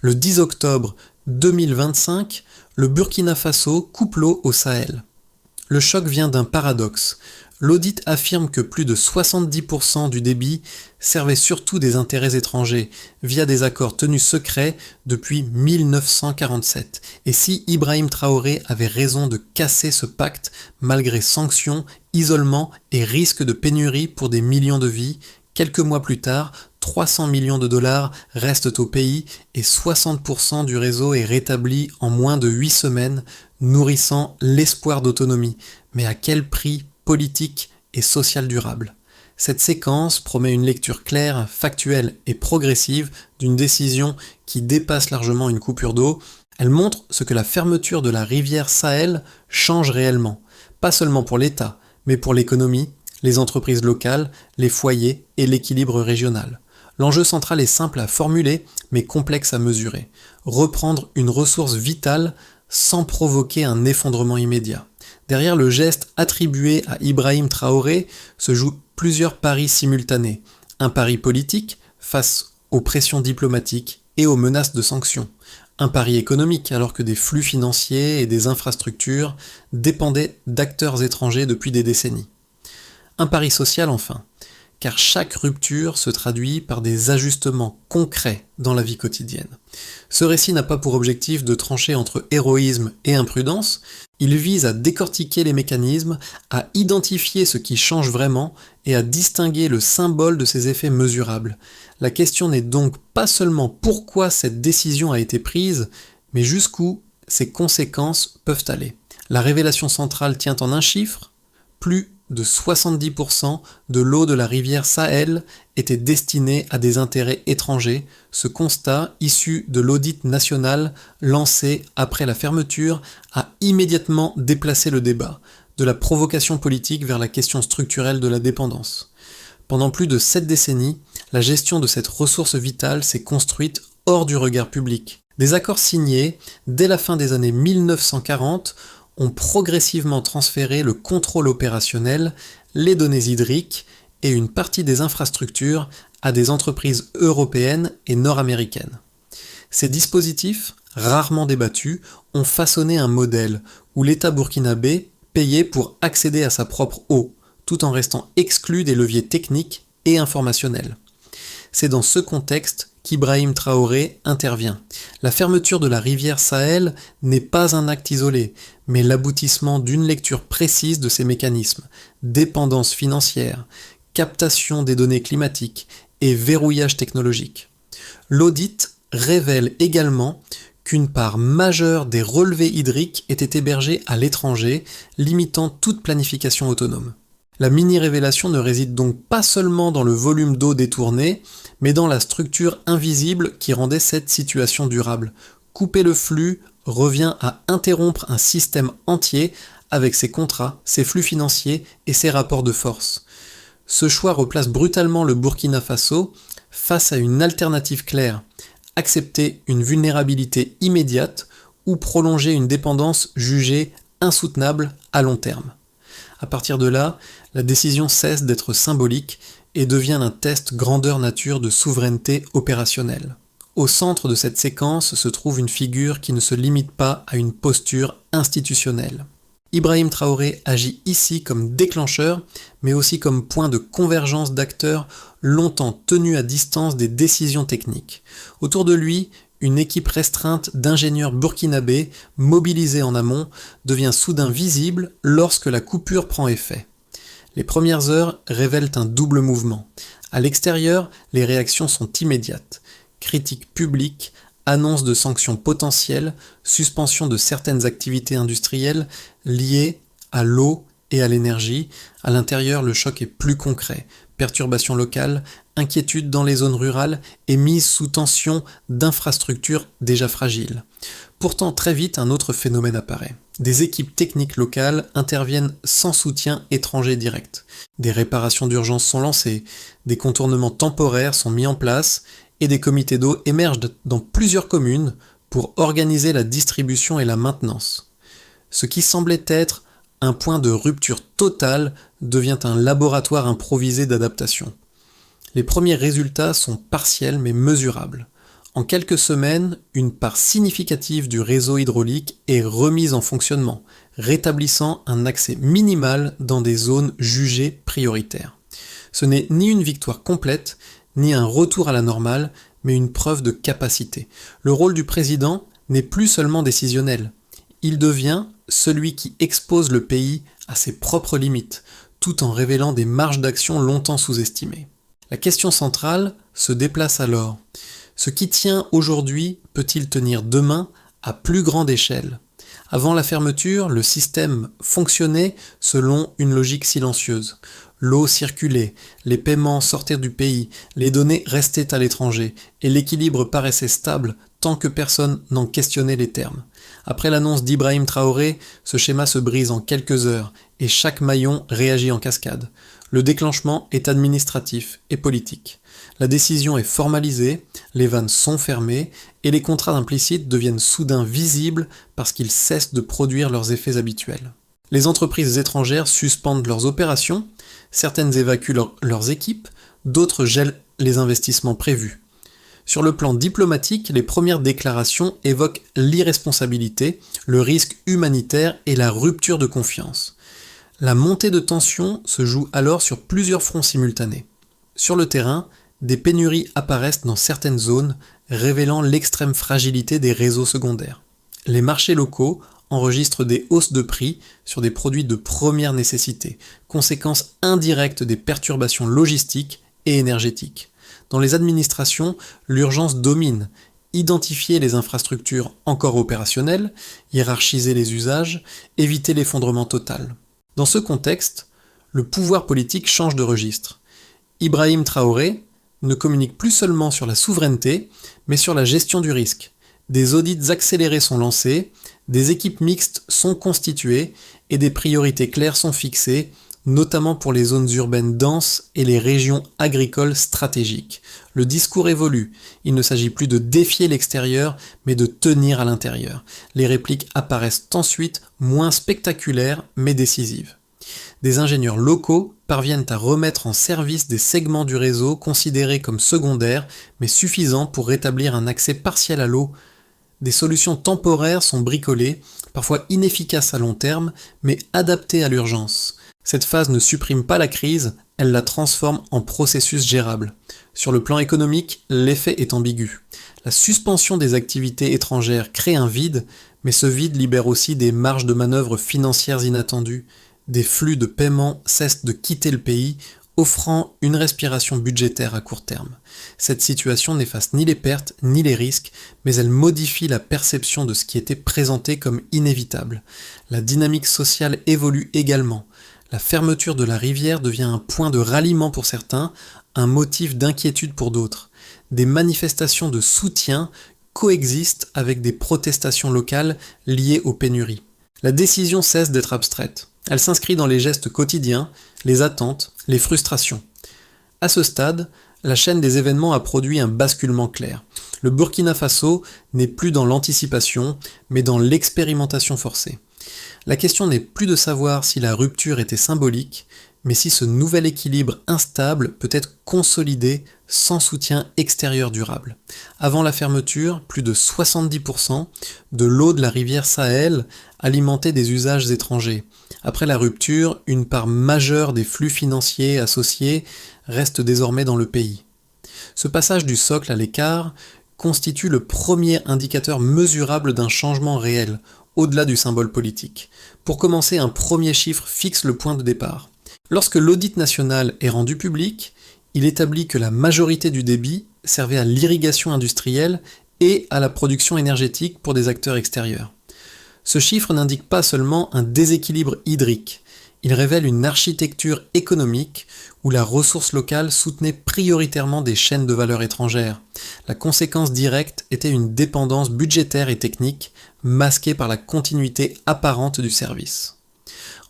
Le 10 octobre 2025, le Burkina Faso coupe l'eau au Sahel. Le choc vient d'un paradoxe. L'audit affirme que plus de 70% du débit servait surtout des intérêts étrangers via des accords tenus secrets depuis 1947. Et si Ibrahim Traoré avait raison de casser ce pacte malgré sanctions, isolement et risque de pénurie pour des millions de vies, quelques mois plus tard, 300 millions de dollars restent au pays et 60% du réseau est rétabli en moins de 8 semaines, nourrissant l'espoir d'autonomie. Mais à quel prix politique et social durable? Cette séquence promet une lecture claire, factuelle et progressive d'une décision qui dépasse largement une coupure d'eau. Elle montre ce que la fermeture de la rivière Sahel change réellement, pas seulement pour l'État, mais pour l'économie, les entreprises locales, les foyers et l'équilibre régional. L'enjeu central est simple à formuler, mais complexe à mesurer. Reprendre une ressource vitale sans provoquer un effondrement immédiat. Derrière le geste attribué à Ibrahim Traoré se jouent plusieurs paris simultanés. Un pari politique face aux pressions diplomatiques et aux menaces de sanctions. Un pari économique alors que des flux financiers et des infrastructures dépendaient d'acteurs étrangers depuis des décennies. Un pari social enfin, car chaque rupture se traduit par des ajustements concrets dans la vie quotidienne. Ce récit n'a pas pour objectif de trancher entre héroïsme et imprudence, il vise à décortiquer les mécanismes, à identifier ce qui change vraiment et à distinguer le symbole de ses effets mesurables. La question n'est donc pas seulement pourquoi cette décision a été prise, mais jusqu'où ses conséquences peuvent aller. La révélation centrale tient en un chiffre, plus de 70% de l'eau de la rivière Sahel était destinée à des intérêts étrangers. Ce constat, issu de l'audit national lancé après la fermeture, a immédiatement déplacé le débat, de la provocation politique vers la question structurelle de la dépendance. Pendant plus de 7 décennies, la gestion de cette ressource vitale s'est construite hors du regard public. Des accords signés dès la fin des années 1940 ont progressivement transféré le contrôle opérationnel, les données hydriques et une partie des infrastructures à des entreprises européennes et nord-américaines. Ces dispositifs, rarement débattus, ont façonné un modèle où l'État burkinabé payait pour accéder à sa propre eau, tout en restant exclu des leviers techniques et informationnels. C'est dans ce contexte qu'Ibrahim Traoré intervient. La fermeture de la rivière Sahel n'est pas un acte isolé, mais l'aboutissement d'une lecture précise de ces mécanismes, dépendance financière, captation des données climatiques et verrouillage technologique. L'audit révèle également qu'une part majeure des relevés hydriques était hébergée à l'étranger, limitant toute planification autonome. La mini-révélation ne réside donc pas seulement dans le volume d'eau détourné, mais dans la structure invisible qui rendait cette situation durable. Couper le flux revient à interrompre un système entier avec ses contrats, ses flux financiers et ses rapports de force. Ce choix replace brutalement le Burkina Faso face à une alternative claire, accepter une vulnérabilité immédiate ou prolonger une dépendance jugée insoutenable à long terme. À partir de là, la décision cesse d'être symbolique et devient un test grandeur nature de souveraineté opérationnelle. Au centre de cette séquence se trouve une figure qui ne se limite pas à une posture institutionnelle. Ibrahim Traoré agit ici comme déclencheur, mais aussi comme point de convergence d'acteurs longtemps tenus à distance des décisions techniques. Autour de lui, une équipe restreinte d'ingénieurs burkinabés, mobilisés en amont, devient soudain visible lorsque la coupure prend effet. Les premières heures révèlent un double mouvement. À l'extérieur, les réactions sont immédiates. Critiques publiques, annonces de sanctions potentielles, suspension de certaines activités industrielles liées à l'eau et à l'énergie. À l'intérieur, le choc est plus concret. Perturbations locales, inquiétudes dans les zones rurales et mise sous tension d'infrastructures déjà fragiles. Pourtant, très vite, un autre phénomène apparaît. Des équipes techniques locales interviennent sans soutien étranger direct. Des réparations d'urgence sont lancées, des contournements temporaires sont mis en place et des comités d'eau émergent dans plusieurs communes pour organiser la distribution et la maintenance. Ce qui semblait être un point de rupture totale devient un laboratoire improvisé d'adaptation. Les premiers résultats sont partiels mais mesurables. En quelques semaines, une part significative du réseau hydraulique est remise en fonctionnement, rétablissant un accès minimal dans des zones jugées prioritaires. Ce n'est ni une victoire complète, ni un retour à la normale, mais une preuve de capacité. Le rôle du président n'est plus seulement décisionnel. Il devient celui qui expose le pays à ses propres limites, tout en révélant des marges d'action longtemps sous-estimées. La question centrale se déplace alors. Ce qui tient aujourd'hui peut-il tenir demain à plus grande échelle ? Avant la fermeture, le système fonctionnait selon une logique silencieuse. L'eau circulait, les paiements sortaient du pays, les données restaient à l'étranger, et l'équilibre paraissait stable tant que personne n'en questionnait les termes. Après l'annonce d'Ibrahim Traoré, ce schéma se brise en quelques heures, et chaque maillon réagit en cascade. Le déclenchement est administratif et politique. La décision est formalisée, les vannes sont fermées, et les contrats implicites deviennent soudain visibles parce qu'ils cessent de produire leurs effets habituels. Les entreprises étrangères suspendent leurs opérations, certaines évacuent leurs équipes, d'autres gèlent les investissements prévus. Sur le plan diplomatique, les premières déclarations évoquent l'irresponsabilité, le risque humanitaire et la rupture de confiance. La montée de tension se joue alors sur plusieurs fronts simultanés. Sur le terrain, des pénuries apparaissent dans certaines zones, révélant l'extrême fragilité des réseaux secondaires. Les marchés locaux enregistrent des hausses de prix sur des produits de première nécessité, conséquence indirecte des perturbations logistiques et énergétiques. Dans les administrations, l'urgence domine. Identifier les infrastructures encore opérationnelles, hiérarchiser les usages, éviter l'effondrement total. Dans ce contexte, le pouvoir politique change de registre. Ibrahim Traoré ne communique plus seulement sur la souveraineté, mais sur la gestion du risque. Des audits accélérés sont lancés, des équipes mixtes sont constituées et des priorités claires sont fixées, notamment pour les zones urbaines denses et les régions agricoles stratégiques. Le discours évolue, il ne s'agit plus de défier l'extérieur, mais de tenir à l'intérieur. Les répliques apparaissent ensuite moins spectaculaires, mais décisives. Des ingénieurs locaux parviennent à remettre en service des segments du réseau considérés comme secondaires, mais suffisants pour rétablir un accès partiel à l'eau. Des solutions temporaires sont bricolées, parfois inefficaces à long terme, mais adaptées à l'urgence. Cette phase ne supprime pas la crise, elle la transforme en processus gérable. Sur le plan économique, l'effet est ambigu. La suspension des activités étrangères crée un vide, mais ce vide libère aussi des marges de manœuvre financières inattendues. Des flux de paiement cessent de quitter le pays, offrant une respiration budgétaire à court terme. Cette situation n'efface ni les pertes ni les risques, mais elle modifie la perception de ce qui était présenté comme inévitable. La dynamique sociale évolue également. La fermeture de la rivière devient un point de ralliement pour certains, un motif d'inquiétude pour d'autres. Des manifestations de soutien coexistent avec des protestations locales liées aux pénuries. La décision cesse d'être abstraite. Elle s'inscrit dans les gestes quotidiens, les attentes, les frustrations. À ce stade, la chaîne des événements a produit un basculement clair. Le Burkina Faso n'est plus dans l'anticipation, mais dans l'expérimentation forcée. La question n'est plus de savoir si la rupture était symbolique, mais si ce nouvel équilibre instable peut être consolidé sans soutien extérieur durable. Avant la fermeture, plus de 70% de l'eau de la rivière Sahel alimentait des usages étrangers. Après la rupture, une part majeure des flux financiers associés reste désormais dans le pays. Ce passage du socle à l'écart constitue le premier indicateur mesurable d'un changement réel, au-delà du symbole politique. Pour commencer, un premier chiffre fixe le point de départ. Lorsque l'audit national est rendu public, il établit que la majorité du débit servait à l'irrigation industrielle et à la production énergétique pour des acteurs extérieurs. Ce chiffre n'indique pas seulement un déséquilibre hydrique, il révèle une architecture économique où la ressource locale soutenait prioritairement des chaînes de valeur étrangères. La conséquence directe était une dépendance budgétaire et technique, masquée par la continuité apparente du service.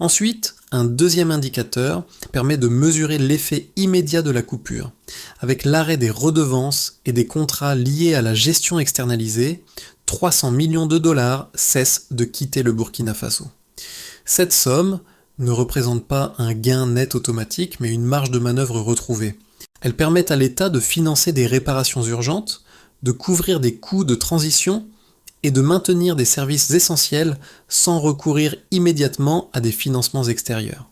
Ensuite, un deuxième indicateur permet de mesurer l'effet immédiat de la coupure. Avec l'arrêt des redevances et des contrats liés à la gestion externalisée, 300 millions de dollars cessent de quitter le Burkina Faso. Cette somme ne représente pas un gain net automatique, mais une marge de manœuvre retrouvée. Elle permet à l'État de financer des réparations urgentes, de couvrir des coûts de transition et de maintenir des services essentiels sans recourir immédiatement à des financements extérieurs.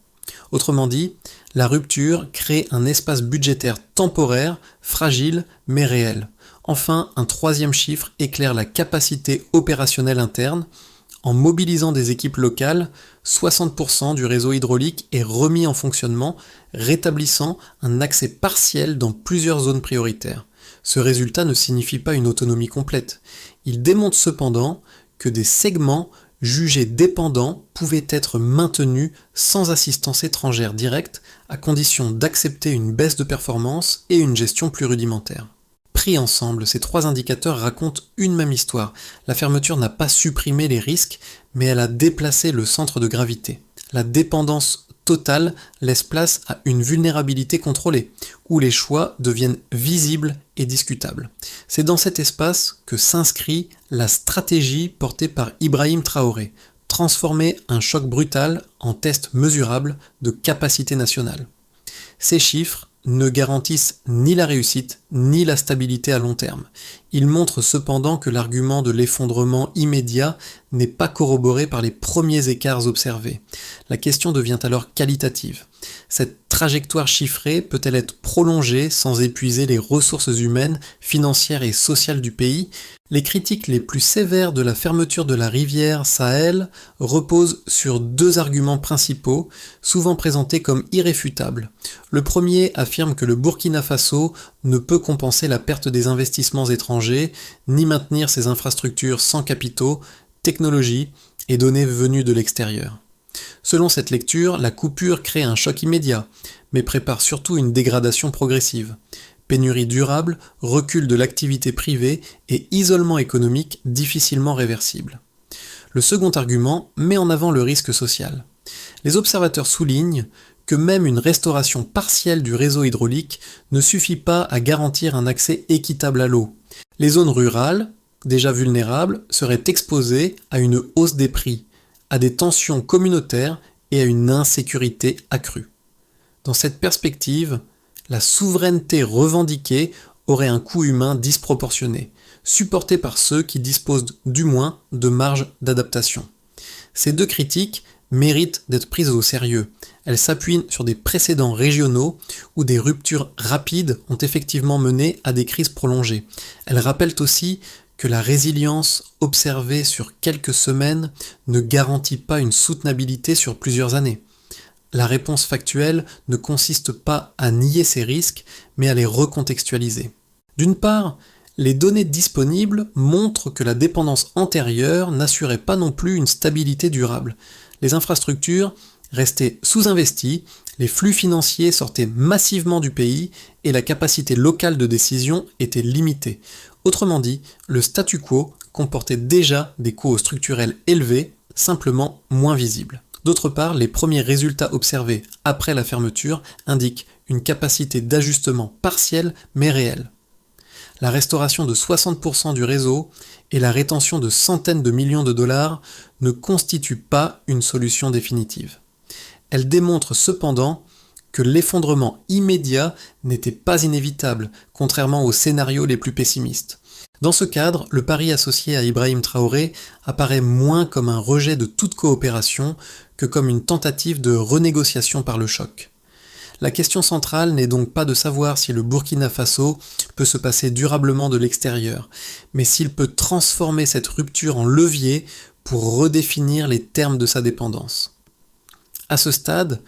Autrement dit, la rupture crée un espace budgétaire temporaire, fragile mais réel. Enfin, un troisième chiffre éclaire la capacité opérationnelle interne. En mobilisant des équipes locales, 60% du réseau hydraulique est remis en fonctionnement, rétablissant un accès partiel dans plusieurs zones prioritaires. Ce résultat ne signifie pas une autonomie complète. Il démontre cependant que des segments jugés dépendants pouvaient être maintenus sans assistance étrangère directe, à condition d'accepter une baisse de performance et une gestion plus rudimentaire. Pris ensemble, ces trois indicateurs racontent une même histoire. La fermeture n'a pas supprimé les risques, mais elle a déplacé le centre de gravité. La dépendance totale laisse place à une vulnérabilité contrôlée, où les choix deviennent visibles et discutables. C'est dans cet espace que s'inscrit la stratégie portée par Ibrahim Traoré, transformer un choc brutal en test mesurable de capacité nationale. Ces chiffres ne garantissent ni la réussite ni la stabilité à long terme. Ils montrent cependant que l'argument de l'effondrement immédiat n'est pas corroboré par les premiers écarts observés. La question devient alors qualitative. Cette trajectoire chiffrée peut-elle être prolongée sans épuiser les ressources humaines, financières et sociales du pays ? Les critiques les plus sévères de la fermeture de la rivière Sahel reposent sur deux arguments principaux, souvent présentés comme irréfutables. Le premier affirme que le Burkina Faso ne peut compenser la perte des investissements étrangers, ni maintenir ses infrastructures sans capitaux, technologies et données venues de l'extérieur. Selon cette lecture, la coupure crée un choc immédiat, mais prépare surtout une dégradation progressive. Pénurie durable, recul de l'activité privée et isolement économique difficilement réversible. Le second argument met en avant le risque social. Les observateurs soulignent que même une restauration partielle du réseau hydraulique ne suffit pas à garantir un accès équitable à l'eau. Les zones rurales, déjà vulnérables, seraient exposées à une hausse des prix, à des tensions communautaires et à une insécurité accrue. Dans cette perspective, la souveraineté revendiquée aurait un coût humain disproportionné, supporté par ceux qui disposent du moins de marge d'adaptation. Ces deux critiques méritent d'être prises au sérieux. Elles s'appuient sur des précédents régionaux où des ruptures rapides ont effectivement mené à des crises prolongées. Elles rappellent aussi que la résilience observée sur quelques semaines ne garantit pas une soutenabilité sur plusieurs années. La réponse factuelle ne consiste pas à nier ces risques, mais à les recontextualiser. D'une part, les données disponibles montrent que la dépendance antérieure n'assurait pas non plus une stabilité durable. Les infrastructures restaient sous-investies, les flux financiers sortaient massivement du pays et la capacité locale de décision était limitée. Autrement dit, le statu quo comportait déjà des coûts structurels élevés, simplement moins visibles. D'autre part, les premiers résultats observés après la fermeture indiquent une capacité d'ajustement partielle mais réelle. La restauration de 60% du réseau et la rétention de centaines de millions de dollars ne constituent pas une solution définitive. Elles démontrent cependant que l'effondrement immédiat n'était pas inévitable, contrairement aux scénarios les plus pessimistes. Dans ce cadre, le pari associé à Ibrahim Traoré apparaît moins comme un rejet de toute coopération que comme une tentative de renégociation par le choc. La question centrale n'est donc pas de savoir si le Burkina Faso peut se passer durablement de l'extérieur, mais s'il peut transformer cette rupture en levier pour redéfinir les termes de sa dépendance. À ce stade,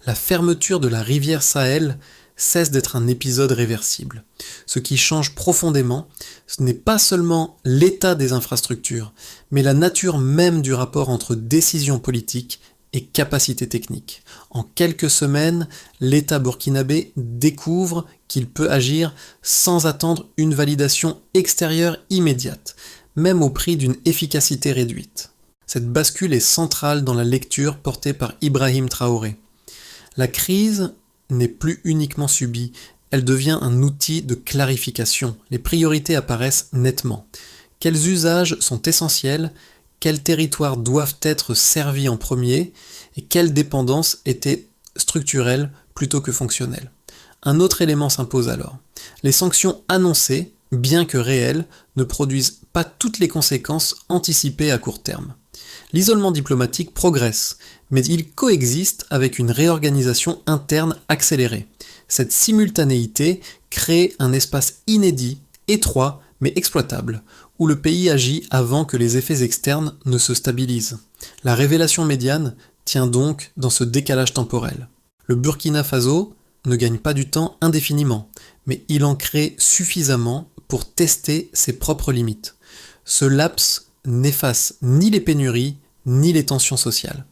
la fermeture de la rivière Sahel cesse d'être un épisode réversible. Ce qui change profondément, ce n'est pas seulement l'état des infrastructures, mais la nature même du rapport entre décision politique et capacité technique. En quelques semaines, l'État burkinabé découvre qu'il peut agir sans attendre une validation extérieure immédiate, même au prix d'une efficacité réduite. Cette bascule est centrale dans la lecture portée par Ibrahim Traoré. La crise n'est plus uniquement subie, elle devient un outil de clarification. Les priorités apparaissent nettement. Quels usages sont essentiels ? Quels territoires doivent être servis en premier et quelles dépendances étaient structurelles plutôt que fonctionnelles. Un autre élément s'impose alors. Les sanctions annoncées, bien que réelles, ne produisent pas toutes les conséquences anticipées à court terme. L'isolement diplomatique progresse, mais il coexiste avec une réorganisation interne accélérée. Cette simultanéité crée un espace inédit, étroit, mais exploitable, où le pays agit avant que les effets externes ne se stabilisent. La révélation médiane tient donc dans ce décalage temporel. Le Burkina Faso ne gagne pas du temps indéfiniment, mais il en crée suffisamment pour tester ses propres limites. Ce laps n'efface ni les pénuries, ni les tensions sociales.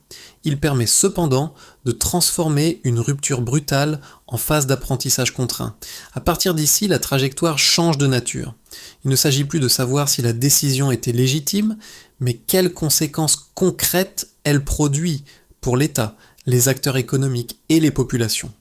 Il permet cependant de transformer une rupture brutale en phase d'apprentissage contraint. À partir d'ici, la trajectoire change de nature. Il ne s'agit plus de savoir si la décision était légitime, mais quelles conséquences concrètes elle produit pour l'État, les acteurs économiques et les populations.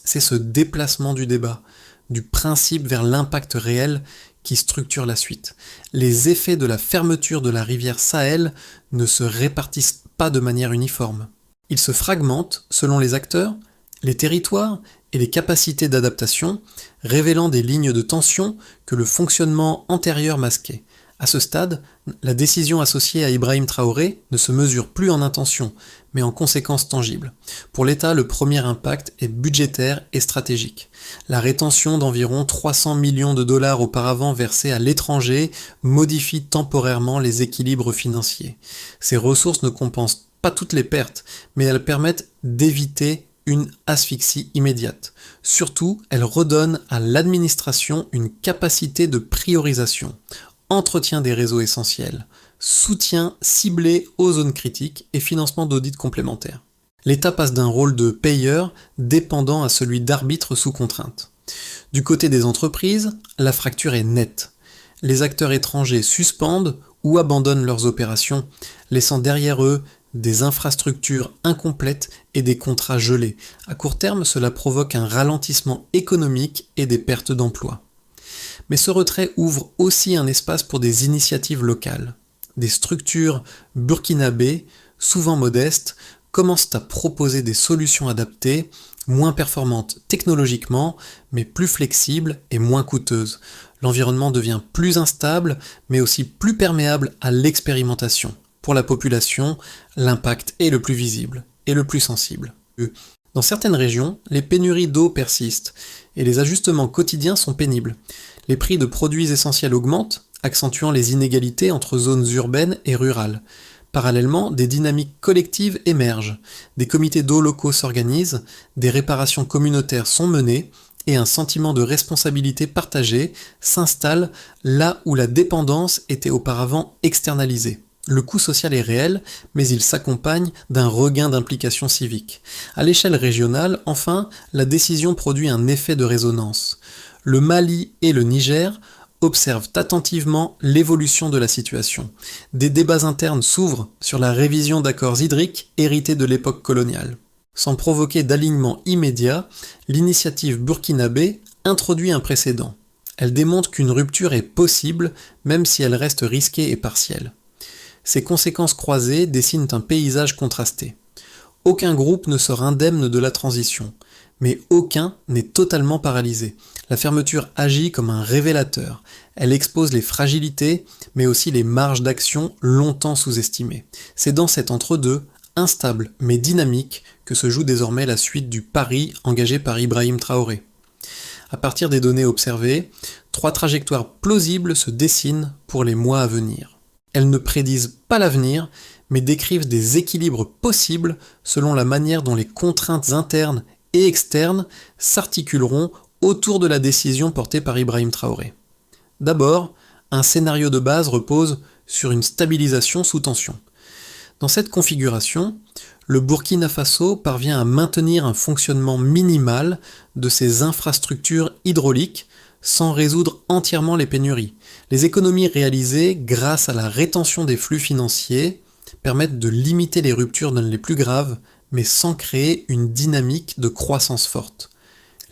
C'est ce déplacement du débat, du principe vers l'impact réel, qui structure la suite. Les effets de la fermeture de la rivière Sahel ne se répartissent pas de manière uniforme. Ils se fragmentent selon les acteurs, les territoires et les capacités d'adaptation, révélant des lignes de tension que le fonctionnement antérieur masquait. À ce stade, la décision associée à Ibrahim Traoré ne se mesure plus en intention, mais en conséquences tangibles. Pour l'État, le premier impact est budgétaire et stratégique. La rétention d'environ 300 millions de dollars auparavant versés à l'étranger modifie temporairement les équilibres financiers. Ces ressources ne compensent pas toutes les pertes, mais elles permettent d'éviter une asphyxie immédiate. Surtout, elles redonnent à l'administration une capacité de priorisation. Entretien des réseaux essentiels, soutien ciblé aux zones critiques et financement d'audits complémentaires. L'État passe d'un rôle de payeur dépendant à celui d'arbitre sous contrainte. Du côté des entreprises, la fracture est nette. Les acteurs étrangers suspendent ou abandonnent leurs opérations, laissant derrière eux des infrastructures incomplètes et des contrats gelés. À court terme, cela provoque un ralentissement économique et des pertes d'emplois. Mais ce retrait ouvre aussi un espace pour des initiatives locales. Des structures burkinabées, souvent modestes, commencent à proposer des solutions adaptées, moins performantes technologiquement, mais plus flexibles et moins coûteuses. L'environnement devient plus instable, mais aussi plus perméable à l'expérimentation. Pour la population, l'impact est le plus visible et le plus sensible. Dans certaines régions, les pénuries d'eau persistent et les ajustements quotidiens sont pénibles. Les prix de produits essentiels augmentent, accentuant les inégalités entre zones urbaines et rurales. Parallèlement, des dynamiques collectives émergent. Des comités d'eau locaux s'organisent, des réparations communautaires sont menées et un sentiment de responsabilité partagée s'installe là où la dépendance était auparavant externalisée. Le coût social est réel, mais il s'accompagne d'un regain d'implication civique. À l'échelle régionale, enfin, la décision produit un effet de résonance. Le Mali et le Niger observent attentivement l'évolution de la situation. Des débats internes s'ouvrent sur la révision d'accords hydriques hérités de l'époque coloniale. Sans provoquer d'alignement immédiat, l'initiative burkinabé introduit un précédent. Elle démontre qu'une rupture est possible, même si elle reste risquée et partielle. Ces conséquences croisées dessinent un paysage contrasté. Aucun groupe ne sort indemne de la transition, mais aucun n'est totalement paralysé. La fermeture agit comme un révélateur. Elle expose les fragilités, mais aussi les marges d'action longtemps sous-estimées. C'est dans cet entre-deux, instable mais dynamique, que se joue désormais la suite du pari engagé par Ibrahim Traoré. À partir des données observées, 3 trajectoires plausibles se dessinent pour les mois à venir. Elles ne prédisent pas l'avenir, mais décrivent des équilibres possibles selon la manière dont les contraintes internes et externes s'articuleront autour de la décision portée par Ibrahim Traoré. D'abord, un scénario de base repose sur une stabilisation sous tension. Dans cette configuration, le Burkina Faso parvient à maintenir un fonctionnement minimal de ses infrastructures hydrauliques sans résoudre entièrement les pénuries. Les économies réalisées grâce à la rétention des flux financiers permettent de limiter les ruptures dans les plus graves, mais sans créer une dynamique de croissance forte.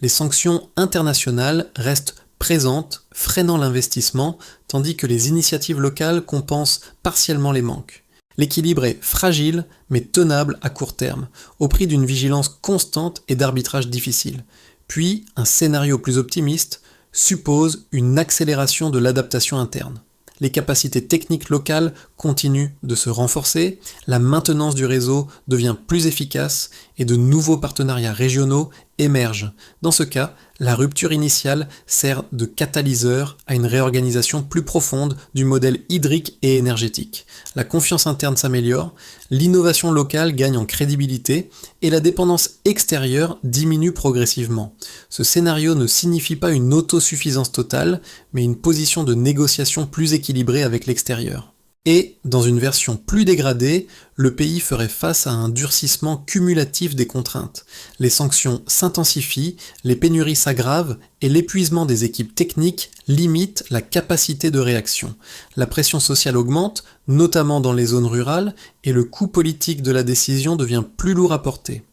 Les sanctions internationales restent présentes, freinant l'investissement, tandis que les initiatives locales compensent partiellement les manques. L'équilibre est fragile, mais tenable à court terme, au prix d'une vigilance constante et d'arbitrage difficile. Puis, un scénario plus optimiste suppose une accélération de l'adaptation interne. Les capacités techniques locales continuent de se renforcer, la maintenance du réseau devient plus efficace et de nouveaux partenariats régionaux émergent. Dans ce cas, la rupture initiale sert de catalyseur à une réorganisation plus profonde du modèle hydrique et énergétique. La confiance interne s'améliore, l'innovation locale gagne en crédibilité et la dépendance extérieure diminue progressivement. Ce scénario ne signifie pas une autosuffisance totale, mais une position de négociation plus équilibrée avec l'extérieur. Et, dans une version plus dégradée, le pays ferait face à un durcissement cumulatif des contraintes. Les sanctions s'intensifient, les pénuries s'aggravent et l'épuisement des équipes techniques limite la capacité de réaction. La pression sociale augmente, notamment dans les zones rurales, et le coût politique de la décision devient plus lourd à porter.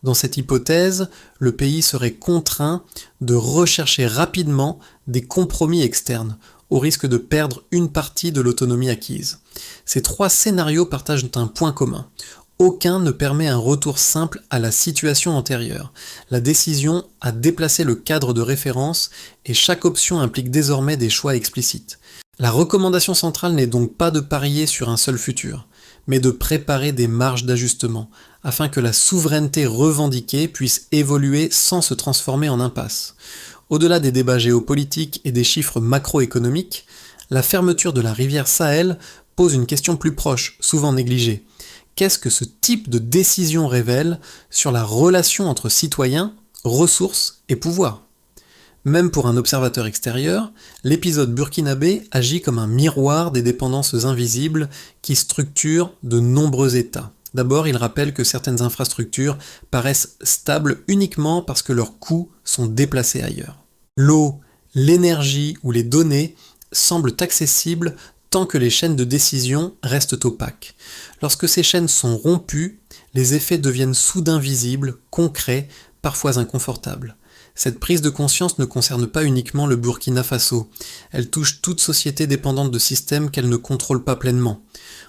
Dans cette hypothèse, le pays serait contraint de rechercher rapidement des compromis externes, au risque de perdre une partie de l'autonomie acquise. Ces trois scénarios partagent un point commun. Aucun ne permet un retour simple à la situation antérieure. La décision a déplacé le cadre de référence et chaque option implique désormais des choix explicites. La recommandation centrale n'est donc pas de parier sur un seul futur, mais de préparer des marges d'ajustement, afin que la souveraineté revendiquée puisse évoluer sans se transformer en impasse. Au-delà des débats géopolitiques et des chiffres macroéconomiques, la fermeture de la rivière Sahel pose une question plus proche, souvent négligée. Qu'est-ce que ce type de décision révèle sur la relation entre citoyens, ressources et pouvoir ? Même pour un observateur extérieur, l'épisode burkinabé agit comme un miroir des dépendances invisibles qui structurent de nombreux États. D'abord, il rappelle que certaines infrastructures paraissent stables uniquement parce que leurs coûts sont déplacés ailleurs. L'eau, l'énergie ou les données semblent accessibles tant que les chaînes de décision restent opaques. Lorsque ces chaînes sont rompues, les effets deviennent soudain visibles, concrets, parfois inconfortables. Cette prise de conscience ne concerne pas uniquement le Burkina Faso, elle touche toute société dépendante de systèmes qu'elle ne contrôle pas pleinement.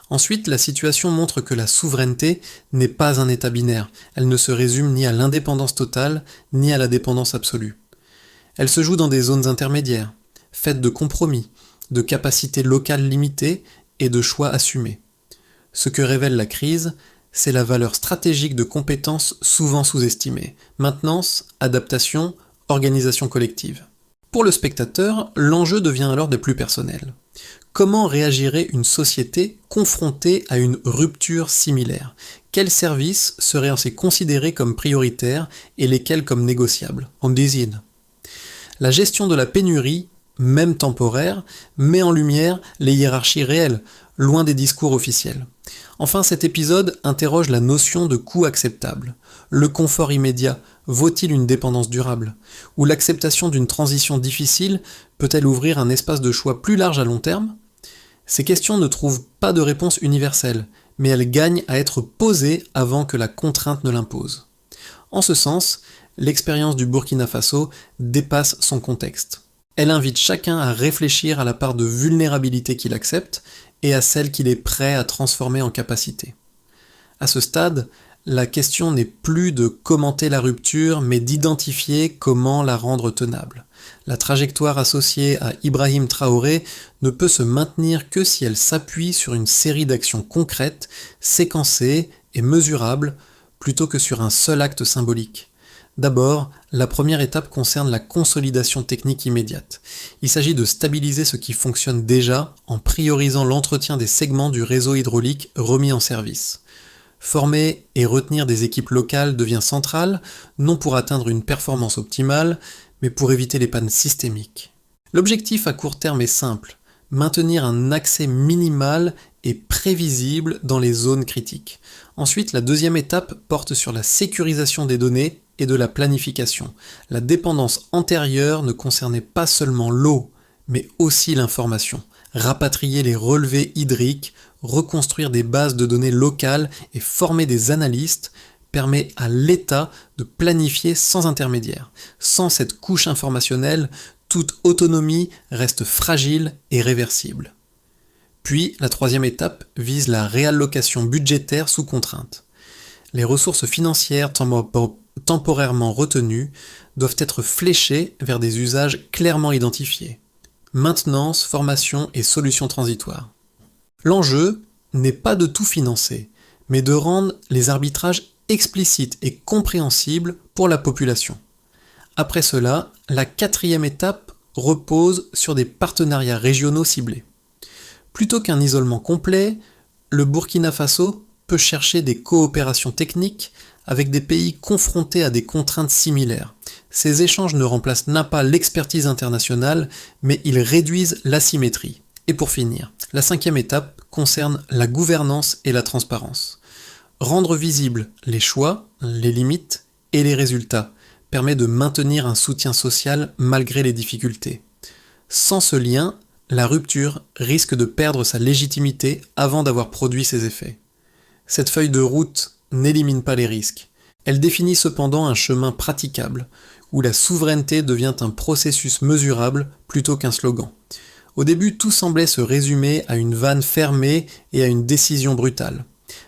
Ensuite, la situation montre que la souveraineté n'est pas un état binaire, elle ne se résume ni à l'indépendance totale, ni à la dépendance absolue. Elle se joue dans des zones intermédiaires, faites de compromis, de capacités locales limitées et de choix assumés. Ce que révèle la crise, c'est la valeur stratégique de compétences souvent sous-estimées. Maintenance, adaptation, organisation collective. Pour le spectateur, l'enjeu devient alors des plus personnels. Comment réagirait une société confrontée à une rupture similaire ? Quels services seraient ainsi considérés comme prioritaires et lesquels comme négociables ? On désigne. La gestion de la pénurie, même temporaire, met en lumière les hiérarchies réelles, loin des discours officiels. Enfin, cet épisode interroge la notion de coût acceptable. Le confort immédiat vaut-il une dépendance durable ? Ou l'acceptation d'une transition difficile peut-elle ouvrir un espace de choix plus large à long terme ? Ces questions ne trouvent pas de réponse universelle, mais elles gagnent à être posées avant que la contrainte ne l'impose. En ce sens, l'expérience du Burkina Faso dépasse son contexte. Elle invite chacun à réfléchir à la part de vulnérabilité qu'il accepte et à celle qu'il est prêt à transformer en capacité. À ce stade, la question n'est plus de commenter la rupture, mais d'identifier comment la rendre tenable. La trajectoire associée à Ibrahim Traoré ne peut se maintenir que si elle s'appuie sur une série d'actions concrètes, séquencées et mesurables, plutôt que sur un seul acte symbolique. D'abord, la première étape concerne la consolidation technique immédiate. Il s'agit de stabiliser ce qui fonctionne déjà en priorisant l'entretien des segments du réseau hydraulique remis en service. Former et retenir des équipes locales devient central, non pour atteindre une performance optimale, mais pour éviter les pannes systémiques. L'objectif à court terme est simple, maintenir un accès minimal et prévisible dans les zones critiques. Ensuite, la deuxième étape porte sur la sécurisation des données et de la planification. La dépendance antérieure ne concernait pas seulement l'eau, mais aussi l'information. Rapatrier les relevés hydriques, reconstruire des bases de données locales et former des analystes permet à l'État de planifier sans intermédiaire. Sans cette couche informationnelle, toute autonomie reste fragile et réversible. Puis, la troisième étape vise la réallocation budgétaire sous contrainte. Les ressources financières temporairement retenus, doivent être fléchés vers des usages clairement identifiés. Maintenance, formation et solutions transitoires. L'enjeu n'est pas de tout financer, mais de rendre les arbitrages explicites et compréhensibles pour la population. Après cela, la quatrième étape repose sur des partenariats régionaux ciblés. Plutôt qu'un isolement complet, le Burkina Faso peut chercher des coopérations techniques avec des pays confrontés à des contraintes similaires. Ces échanges ne remplacent pas l'expertise internationale, mais ils réduisent l'asymétrie. Et pour finir, la cinquième étape concerne la gouvernance et la transparence. Rendre visibles les choix, les limites et les résultats permet de maintenir un soutien social malgré les difficultés. Sans ce lien, la rupture risque de perdre sa légitimité avant d'avoir produit ses effets. Cette feuille de route n'élimine pas les risques. Elle définit cependant un chemin praticable, où la souveraineté devient un processus mesurable plutôt qu'un slogan. Au début, tout semblait se résumer à une vanne fermée et à une décision brutale.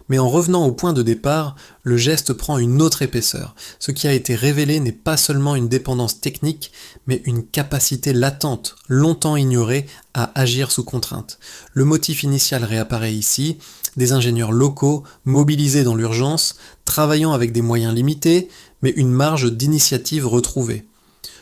Mais en revenant au point de départ, le geste prend une autre épaisseur. Ce qui a été révélé n'est pas seulement une dépendance technique, mais une capacité latente, longtemps ignorée, à agir sous contrainte. Le motif initial réapparaît ici, des ingénieurs locaux, mobilisés dans l'urgence, travaillant avec des moyens limités, mais une marge d'initiative retrouvée.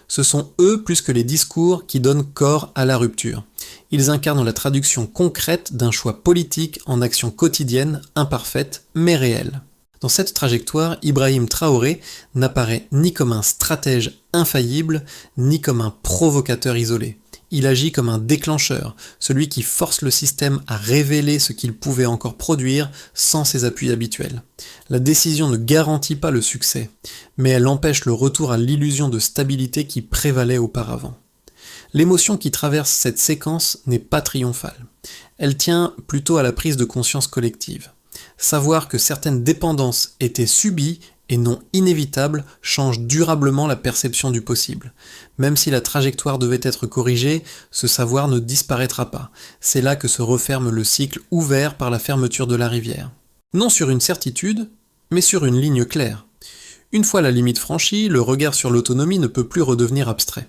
Ce sont eux plus que les discours qui donnent corps à la rupture. Ils incarnent la traduction concrète d'un choix politique en action quotidienne, imparfaite, mais réelle. Dans cette trajectoire, Ibrahim Traoré n'apparaît ni comme un stratège infaillible, ni comme un provocateur isolé. Il agit comme un déclencheur, celui qui force le système à révéler ce qu'il pouvait encore produire sans ses appuis habituels. La décision ne garantit pas le succès, mais elle empêche le retour à l'illusion de stabilité qui prévalait auparavant. L'émotion qui traverse cette séquence n'est pas triomphale. Elle tient plutôt à la prise de conscience collective. Savoir que certaines dépendances étaient subies et non inévitables change durablement la perception du possible. Même si la trajectoire devait être corrigée, ce savoir ne disparaîtra pas. C'est là que se referme le cycle ouvert par la fermeture de la rivière. Non sur une certitude, mais sur une ligne claire. Une fois la limite franchie, le regard sur l'autonomie ne peut plus redevenir abstrait.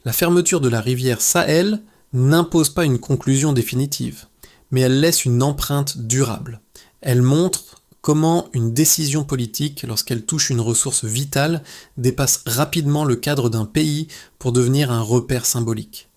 La fermeture de la rivière Sahel n'impose pas une conclusion définitive, mais elle laisse une empreinte durable. Elle montre comment une décision politique, lorsqu'elle touche une ressource vitale, dépasse rapidement le cadre d'un pays pour devenir un repère symbolique.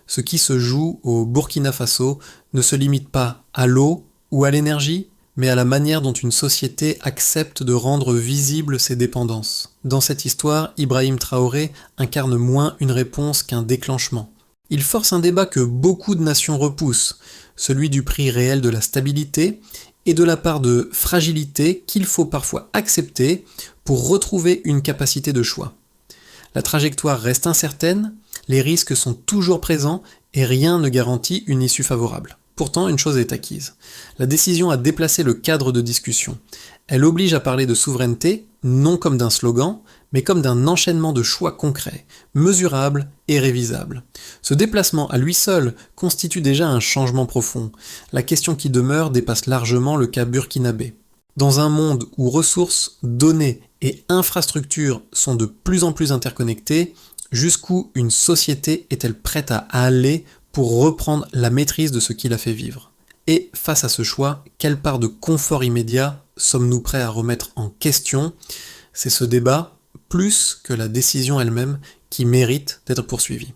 Ce qui se joue au Burkina Faso ne se limite pas à l'eau ou à l'énergie, mais à la manière dont une société accepte de rendre visibles ses dépendances. Dans cette histoire, Ibrahim Traoré incarne moins une réponse qu'un déclenchement. Il force un débat que beaucoup de nations repoussent, celui du prix réel de la stabilité et de la part de fragilité qu'il faut parfois accepter pour retrouver une capacité de choix. La trajectoire reste incertaine, les risques sont toujours présents et rien ne garantit une issue favorable. Pourtant, une chose est acquise. La décision a déplacé le cadre de discussion. Elle oblige à parler de souveraineté, non comme d'un slogan, mais comme d'un enchaînement de choix concrets, mesurables et révisables. Ce déplacement à lui seul constitue déjà un changement profond. La question qui demeure dépasse largement le cas burkinabé. Dans un monde où ressources, données et infrastructures sont de plus en plus interconnectées, jusqu'où une société est-elle prête à aller pour reprendre la maîtrise de ce qui la fait vivre? Et face à ce choix, quelle part de confort immédiat sommes-nous prêts à remettre en question? C'est ce débat, plus que la décision elle-même, qui mérite d'être poursuivi.